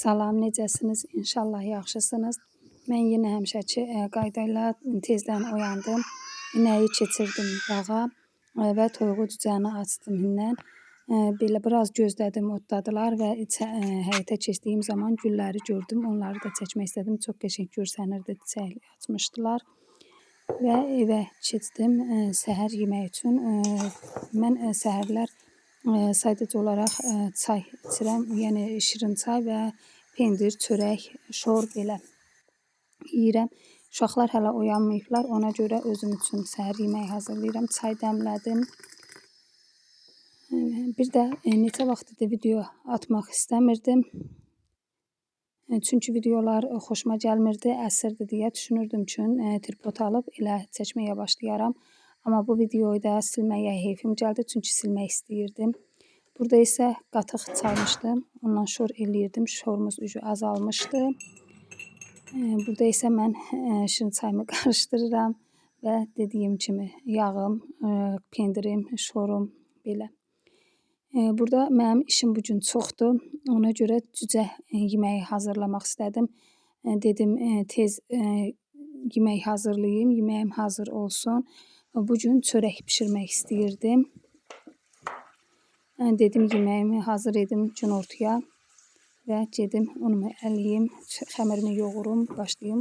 Salam, necəsiniz? İnşallah yaxşısınız. Mən yenə həmişəki qayda ilə tezdən oyandım. İnəyi keçirdim bağa və toyuğu cücəni açdım hindən. Belə biraz gözlədim, otladılar və həyətə keçdiyim zaman gülləri gördüm. Onları da çəkmək istədim. Çox qəşəng görsənirdi, çiçək açmışdılar. Və evə keçdim səhər yemək üçün. Mən səhərlər sadəcə olaraq çay içirəm, yəni şirin çay və pendir, çörək, şor belə yeyirəm. Uşaqlar hələ oyanmayıblar, ona görə özüm üçün səhər yeməyi hazırlayıram. Çay dəmlədim. Bir də neçə vaxtdır video atmaq istəmirdim. Çünki videolar xoşuma gəlmirdi, əsirdi deyə düşünürdüm ki, tripod alıb elə çəkməyə başlayaram. Amma bu videoyu da silməyə heyfim gəldi, çünki silmək istəyirdim. Burada isə qatıq çalmışdım, ondan şor eləyirdim, şorumuz azalmışdı. Burada isə mən şirin çayımı qarışdırıram və dediyim kimi yağım, pendirim, şorum belə. Burada mənim işim bugün çoxdur, ona görə cücə yeməyi hazırlamaq istədim. Dedim tez yemək hazırlayayım, yeməyim hazır olsun. Bugün çörək bişirmək istəyirdim. Dedim yeməyimi hazır edim günortaya və gedim unumu əliyim, xəmirimi yoğurum, başlayım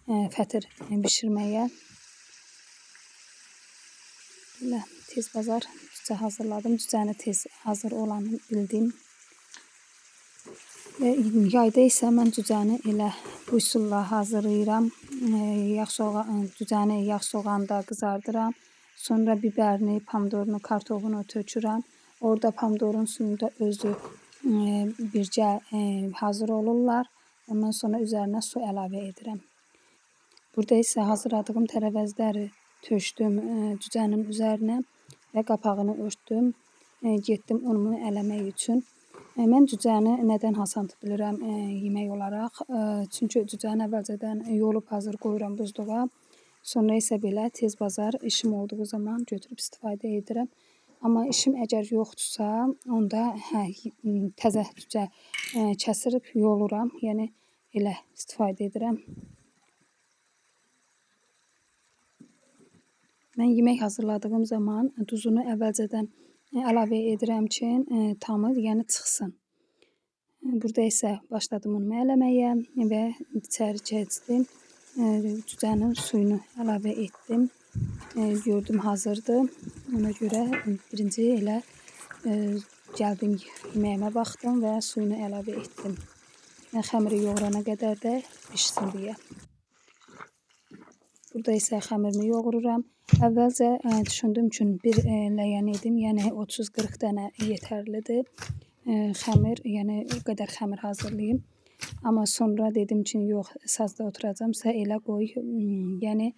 fətir bişirməyə. Belə tez bazar cücə hazırladım. Cücəni tez hazır olanı bildim. Yayda isə mən cücəni elə bu üsulla hazırlayıram. Cücəni yağ soğanda qızardıram. Sonra bibərini, pomidorunu, kartofunu tökürəm. Orada pomidorun suyunda özü bircə hazır olurlar. Ondan sonra üzərinə su əlavə edirəm. Burada isə hazırladığım tərəvəzləri tökdüm cücənin üzərinə və qapağını örtdüm. Getdim unumu eləmək üçün. Mən cücəni nədən hasant bilirəm yemək olaraq. Çünki cücəni əvvəlcədən yolub hazır qoyuram buzluğa. Sonra isə belə tez bazar işim olduğu zaman götürüb istifadə edirəm. Amma işim əgər yoxdursa, onda təzə cücə kəsirib yoluram. Yəni elə istifadə edirəm. Mən yemək hazırladığım zaman duzunu əvvəlcədən əlavə edirəm ki, tamı yəni çıxsın. Burada isə başladım unumu eləməyə və içəri keçdim. Cücənin suyunu əlavə etdim. Gördüm hazırdır. Ona görə birinci elə gəldim yeməyimə baxdım və suyunu əlavə etdim. Xəmiri yoğurana qədər də pişsin deyə. Burada isə xəmirimi yoğururam. Əvvəlcə düşündüm ki, bir ləyən edim, yəni 30-40 dənə yetərlidir. Xəmir, yəni o qədər xəmir hazırlayım. Amma sonra dedim ki, yox, sazda oturacamsa elə qoy, yəni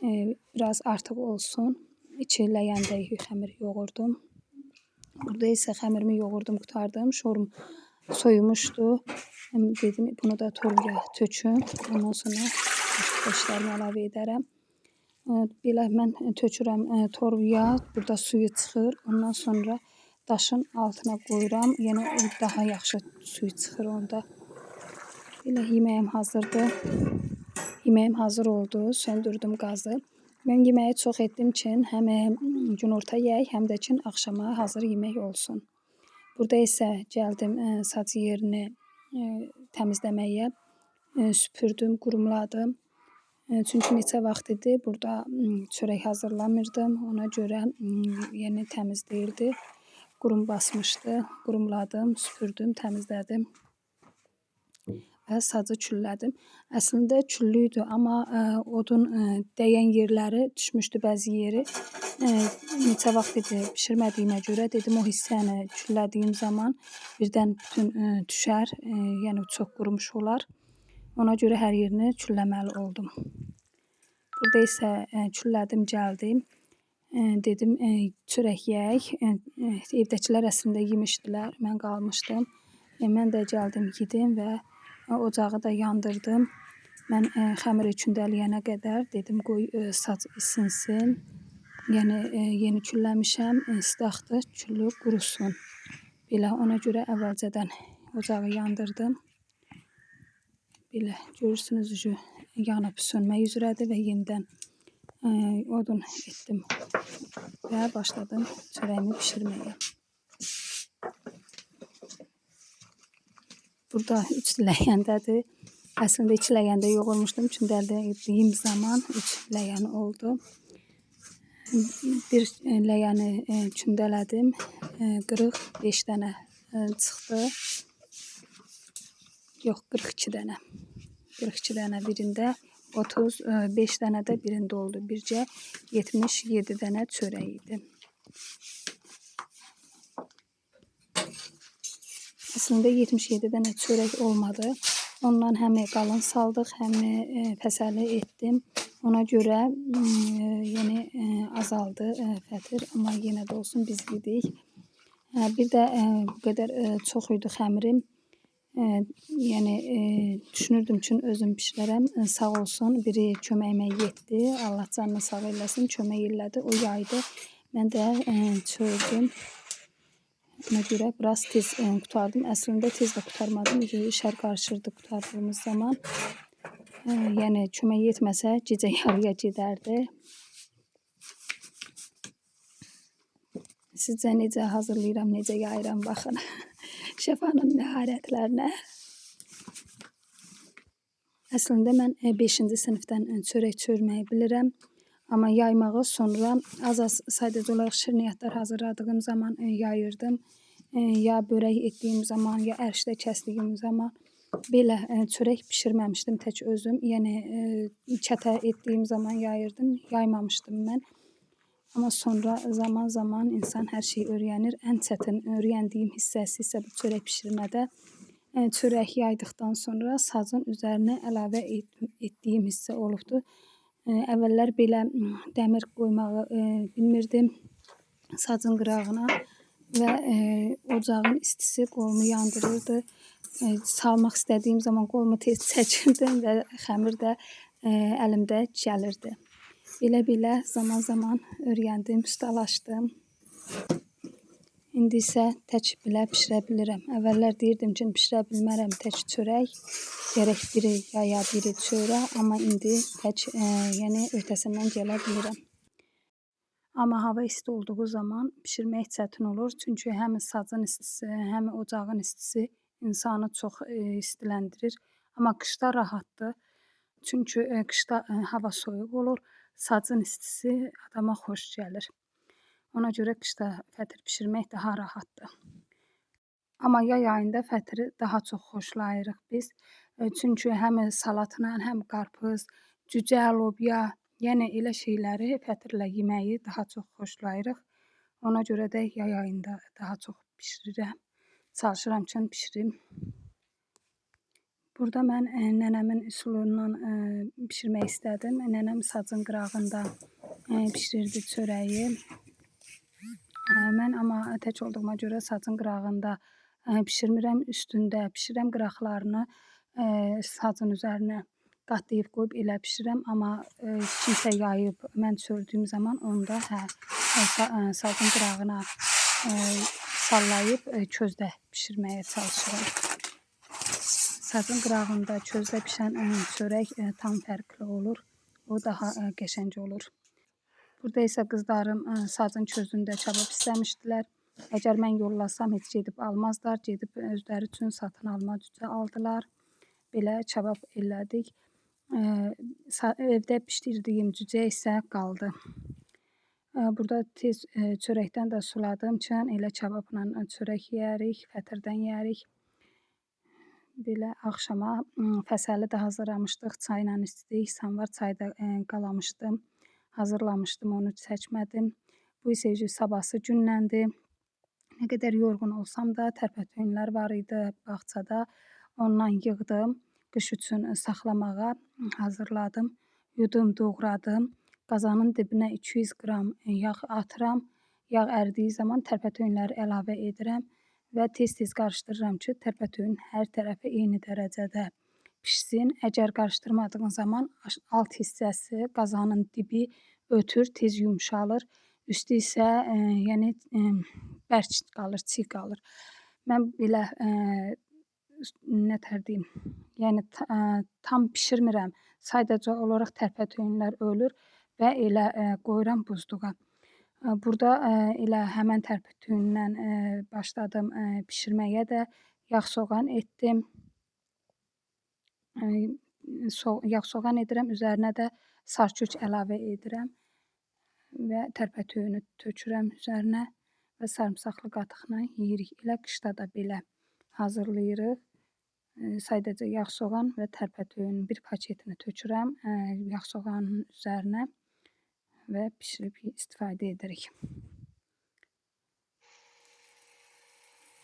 biraz artıq olsun. 2 ləyəndə xəmir yoğurdum. Burada isə xəmirimi yoğurdum, qurtardım. Şorum soyumuşdu. Dedim, bunu da torbaya töküm. Ondan sonra başqa əlavə edərəm. Belə mən tökürəm torbaya, burada suyu çıxır. Ondan sonra daşın altına qoyuram. Yəni daha yaxşı suyu çıxır onda. Belə yeməyim hazırdır. Yeməyim hazır oldu. Söndürdüm qazı. Mən yeməyi çox etdim ki, həm günorta yeyək, həm də ki, axşama hazır yemək olsun. Burada isə gəldim saç yerini təmizləməyə. Süpürdüm, qurumladım. Çünki neçə vaxt idi burada çörək hazırlamırdım. Ona görə yəni təmizləyirdi. Qurum basmışdı. Qurumladım, süpürdüm, təmizlədim. Və sacı küllədim. Əslində küllü idi, amma odun dəyən yerləri düşmüşdü bəzi yeri. Neçə vaxt idi bişirmədiyimə görə dedim o hissəni küllədiyim zaman birdən bütün düşər, yəni çox qurumuş olar. Ona görə hər yerini külləməli oldum. Burada isə küllədim, gəldim. Dedim çörək yeyək. Evdəkilər əslində yemişdilər, mən qalmışdım. Mən də gəldim, yedim və ocağı da yandırdım. Mən xəmiri kündələyənə qədər dedim qoy saç isinsin. Yəni yeni külləmişəm, istaxdır, küllü qurusun. Belə ona görə əvvəlcədən ocağı yandırdım. Belə görürsünüz yanıb sönmək üzrədir və yenidən odun etdim və başladım çörəyimi bişirməyə. Burada 3 ləyəndədir. Əslində 2 ləyəndə yoğurmuşdum. Kündələdiyim zaman 3 ləyən oldu. Bir ləyəni kündələdim. 45 dənə çıxdı. Yox, 42 dənə. 42 dənə birində, 35 dənə də birində oldu. Bircə 77 dənə çörək idi. Əslində 77 dənə çörək olmadı. Ondan həm qalın saldıq, həm fəsəli etdim. Ona görə azaldı fətir, amma yenə də olsun biz yedik. Bir də bu qədər çox idi xəmirim. Düşünürdüm ki, özüm bişirərəm. Sağ olsun, biri köməyimə yetdi. Allah canını sağ eləsin, kömək elədi. O yaydı. Mən də çözdüm. Ona görə biraz tez qutardım. Əslində tez də qutarmadım. İşlər qarışırdı qutardığımız zaman. Yəni kömək yetməsə gecə yarıya gedərdi. Sizcə necə hazırlayıram, necə yayıram, baxın. Şəfanın məharətlərinə. Əslində mən 5-ci sinifdən çörək çörməyi bilirəm. Amma yaymağı sonra az-az sadəcə olaraq şirniyyatlar hazırladığım zaman yayırdım. Ya börək etdiyim zaman, ya ərşdə kəsdiyim zaman. Belə çörək bişirməmişdim tək özüm. Yəni kətə etdiyim zaman yayırdım, yaymamışdım mən. Amma sonra zaman insan hər şeyi öyrənir. Ən çətin öyrəndiyim hissəsi isə bu çörək bişirmədə. Çörək yaydıqdan sonra sazın üzərinə əlavə etdiyim hissə olubdur. Əvvəllər belə dəmir qoymağı bilmirdim sazın qırağına və ocağın istisi qolumu yandırırdı. Salmaq istədiyim zaman qolumu tez çəkirdim və xəmir də əlimdə gəlirdi. Belə zaman öyrəndim, ustalaşdım. İndi isə tək belə bişirə bilirəm. Əvvəllər deyirdim ki, bişirə bilmərəm tək çörək. Gərək biri yaya, biri çörə. Amma indi tək öhdəsindən gələ bilirəm. Amma hava isti olduğu zaman bişirmək çətin olur. Çünki həm sazın istisi, həm ocağın istisi insanı çox istiləndirir. Amma qışda rahatdır. Çünki qışda hava soyuq olur. Sazın istisi adama xoş gəlir. Ona görə qışda fətir bişirmək daha rahatdır. Amma yay ayında fətiri daha çox xoşlayırıq biz. Çünki həm salatla, həm qarpız, cücə, lobya, yəni elə şeyləri fətirlə yeməyi daha çox xoşlayırıq. Ona görə də yay ayında daha çox bişirirəm. Çalışıram ki, bişirim. Burada mən nənəmin üsulundan bişirmək istədim. Nənəm sazın qırağında bişirirdi çörəyi. Mən amma tək olduğuma görə sazın qırağında bişirmirəm. Üstündə bişirəm, qıraqlarını sazın üzərinə qatlayıb qoyub elə bişirirəm. Amma kimsə yayıb mən çördüyüm zaman onda sazın qırağına sallayıb közdə bişirməyə çalışıram. Sazın qırağında közdə bişən çörək tam fərqli olur. O daha qəşəng olur. Burada isə qızlarım sazın közündə kabab istəmişdilər. Əgər mən yollasam heç gedib almazlar. Gedib özləri üçün satın alma cücə aldılar. Belə kabab elədik. Evdə bişirdiyim cücə isə qaldı. Burada tez çörəkdən də suladığım üçün elə kababla çörək yeyərik, fətirdən yeyərik. Belə axşama fəsəli də hazırlamışdıq, çayla içdik. Samvar çayı da qalamışdım, hazırlamışdım, onu çəkmədim. Bu isə sabahsı gündəndir. Nə qədər yorğun olsam da tərpətüyünlər var idi bağçada. Ondan yığdım, qış üçün saxlamağa hazırladım. Yudum, doğradım. Qazanın dibinə 200 qram yağ atıram. Yağ əridiyi zaman tərpətüyünləri əlavə edirəm. Və tez-tez qarışdırıram ki, tərpətüyün hər tərəfi eyni dərəcədə pişsin. Əgər qarışdırmadığın zaman alt hissəsi, qazanın dibi ötür, tez yumşalır. Üstü isə bərk qalır, çiy qalır. Mən belə nətər deyim, yəni tam bişirmirəm. Sadəcə olaraq tərpətüyünlər ölür və elə qoyuram buzluğa. Burada elə həmən tərpətüyündən başladım bişirməyə də. Yağ soğan etdim. Yağ soğan edirəm, üzərinə də sarçüç əlavə edirəm və tərpətüyünü tökürəm üzərinə və sarımsaqlı qatıqla yeyirik. Elə qışda da belə hazırlayırıq. Sadəcə yağ soğan və tərpətüyünün bir paketini tökürəm yağ soğanın üzərinə və bişirib istifadə edirik.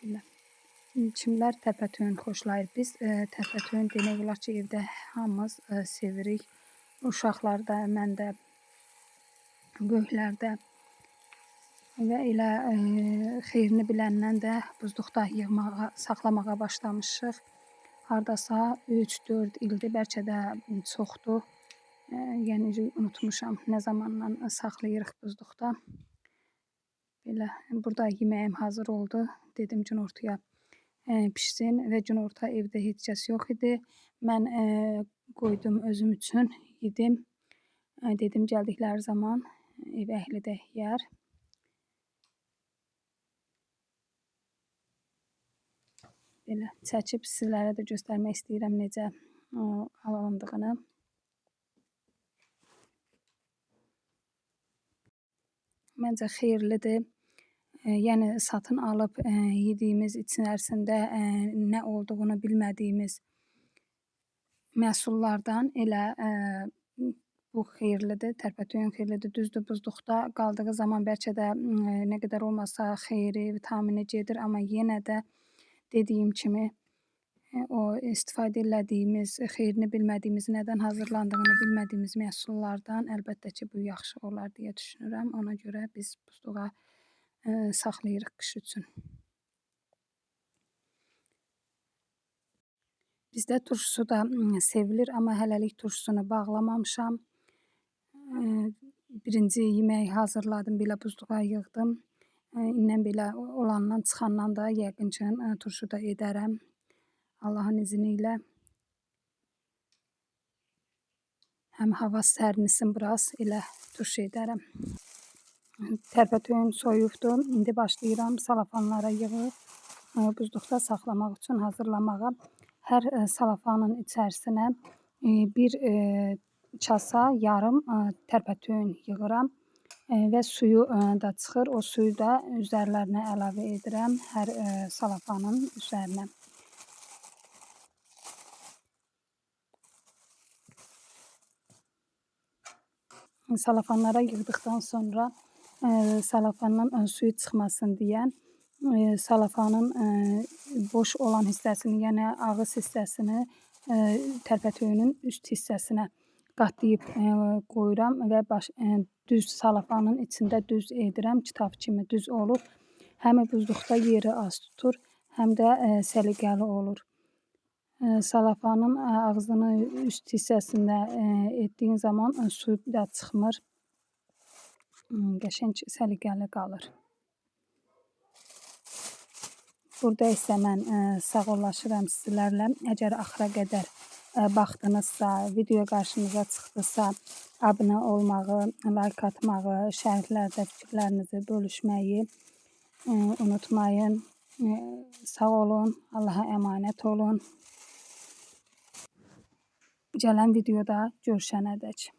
Belə. Kimlər tərpətüyün xoşlayır? Biz tərpətüyün demək olar ki, evdə hamımız sevirik. Uşaqlar da, mən də, böyüklər də və elə xeyrini biləndən də buzluqda yığmağa, saxlamağa başlamışıq. Hardasa 3-4 ildir, bəlkə də çoxdur. Yəni unutmuşam nə zamandan saxlayırıq buzluqda. Belə, burada yeməyim hazır oldu. Dedim günortaya pişsin və günorta evdə heç kəs yox idi. Mən qoydum özüm üçün, yedim. Dedim gəldikləri zaman ev əhli də yeyər. Belə çəkib sizlərə də göstərmək istəyirəm necə alındığını. Məncə xeyirlidir. Yəni satın alıb yediyimiz içərisində nə olduğunu bilmədiyimiz məhsullardan elə bu xeyirlidir, tərpətüyün xeyirlidir. Düzdür, buzluqda qaldığı zaman bəlkə də nə qədər olmasa xeyiri, vitamini gedir, amma yenə də dediyim kimi o istifadə elədiyimiz, xeyrini bilmədiyimiz, nədən hazırlandığını bilmədiyimiz məhsullardan əlbəttə ki, bu yaxşı olar deyə düşünürəm. Ona görə biz buzluğa saxlayırıq qış üçün. Bizdə turşusu da sevilir, amma hələlik turşusunu bağlamamışam. Birinci yemək hazırladım, belə buzluğa yığdım. İndən belə olandan, çıxandan da yəqin ki, turşu da edərəm. Allahın izni ilə. Həm hava sərnisin biraz, elə turşu edərəm. Tərpətüyüm soyubdur. İndi başlayıram salafanlara yığıb buzluqda saxlamaq üçün hazırlamağa. Hər salafanın içərisinə bir kasa yarım tərpətüyün yığıram və suyu da çıxır. O suyu da üzərlərinə əlavə edirəm hər salafanın üzərinə. Salafanlara yığdıqdan sonra salafanın suyu çıxmasın deyə salafanın boş olan hissəsini, yəni ağız hissəsini tərpətüyünün üst hissəsinə qatlayıb qoyuram və düz salafanın içində düz edirəm, kitab kimi düz olur. Həm buzluqda yeri az tutur, həm də səliqəli olur. Salafanın ağzını üst hissəsində etdiyin zaman su da çıxmır, qəşəng səliqəli qalır. Burada isə mən sağollaşıram sizlərlə. Əgər axıra qədər baxdınızsa, video qarşınıza çıxdısa, abunə olmağı, like atmağı, şərhlərdə fikirlərinizi bölüşməyi unutmayın. Sağ olun, Allaha əmanət olun. Gələn videoda görüşənədək.